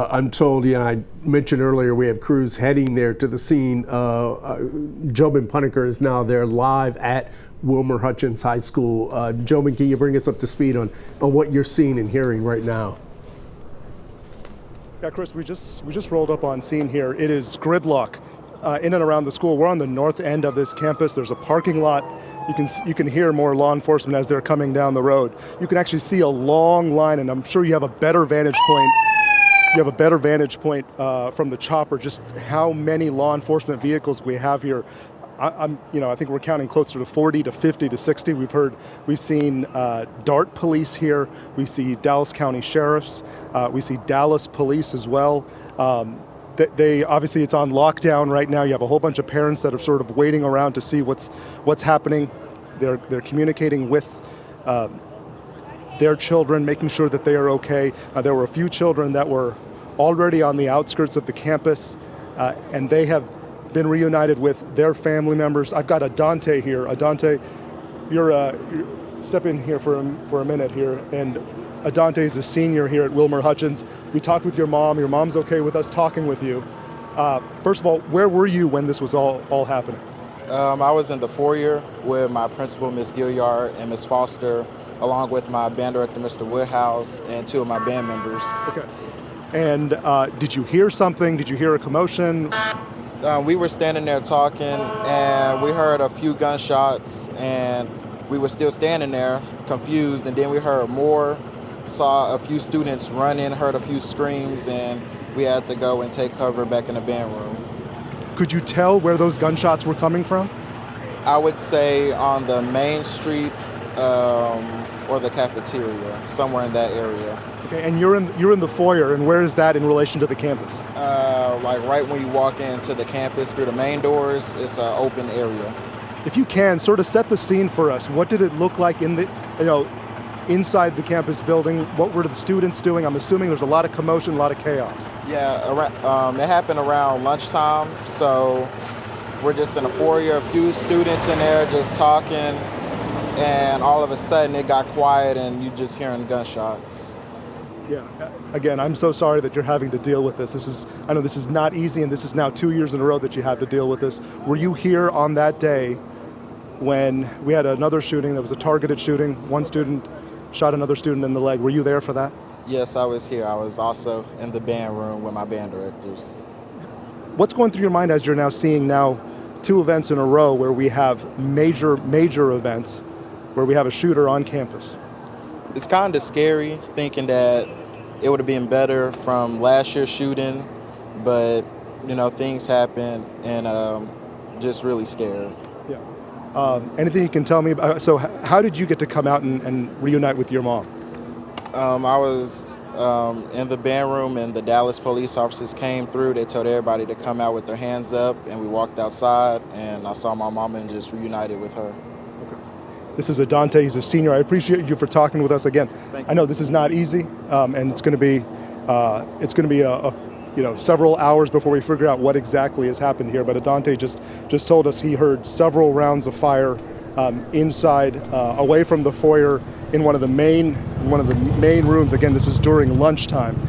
I'm told, I mentioned earlier we have crews heading there to the scene. Jobin Panicker is now there live at Wilmer-Hutchins High School. Jobin, can you bring us up to speed on what you're seeing and hearing right now? Yeah, Chris, we just rolled up on scene here. It is gridlock in and around the school. We're on the north end of this campus. There's a parking lot. You can hear more law enforcement as they're coming down the road. You can actually see a long line, and I'm sure you have a better vantage point. You have a better vantage point from the chopper, just how many law enforcement vehicles we have here. I think we're counting closer to 40 to 50 to 60. We've seen DART police here. We see Dallas County sheriffs. We see Dallas police as well. They obviously, it's on lockdown right now. You have a whole bunch of parents that are sort of waiting around to see what's happening. They're communicating with their children, making sure that they are okay. There were a few children that were already on the outskirts of the campus, and they have been reunited with their family members. I've got Adante here. Adante, you're step in here for a minute here. And Adante is a senior here at Wilmer-Hutchins. We talked with your mom. Your mom's okay with us talking with you. First of all, where were you when this was all happening? I was in the foyer with my principal, Ms. Gilliard, and Ms. Foster, along with my band director, Mr. Woodhouse, and two of my band members. Okay. And did you hear something? Did you hear a commotion? We were standing there talking, and we heard a few gunshots, and we were still standing there, confused, and then we heard more, saw a few students running, heard a few screams, and we had to go and take cover back in the band room. Could you tell where those gunshots were coming from? I would say on the main street or the cafeteria, somewhere in that area. Okay, and you're in the foyer, and where is that in relation to the campus? Like right when you walk into the campus through the main doors, it's an open area. If you can, sort of set the scene for us. What did it look like in the, inside the campus building? What were the students doing? I'm assuming there's a lot of commotion, a lot of chaos. Yeah, it happened around lunchtime, so we're just in a foyer, a few students in there just talking, and all of a sudden it got quiet and you just hearing gunshots. Yeah, again, I'm so sorry that you're having to deal with this. I know this is not easy, and this is now 2 years in a row that you have to deal with this. Were you here on that day when we had another shooting that was a targeted shooting? One student shot another student in the leg. Were you there for that? Yes, I was here. I was also in the band room with my band directors. What's going through your mind as you're now seeing two events in a row where we have major events, where we have a shooter on campus? It's kind of scary thinking that it would have been better from last year's shooting, but things happen, and just really scared. Yeah. Anything you can tell me about? So, how did you get to come out and reunite with your mom? I was in the band room, and the Dallas police officers came through. They told everybody to come out with their hands up, and we walked outside, and I saw my mom and just reunited with her. This is Adante. He's a senior. I appreciate you for talking with us again. I know this is not easy, and it's going to be several hours before we figure out what exactly has happened here. But Adante just told us he heard several rounds of fire inside, away from the foyer, in one of the main rooms. Again, this was during lunchtime.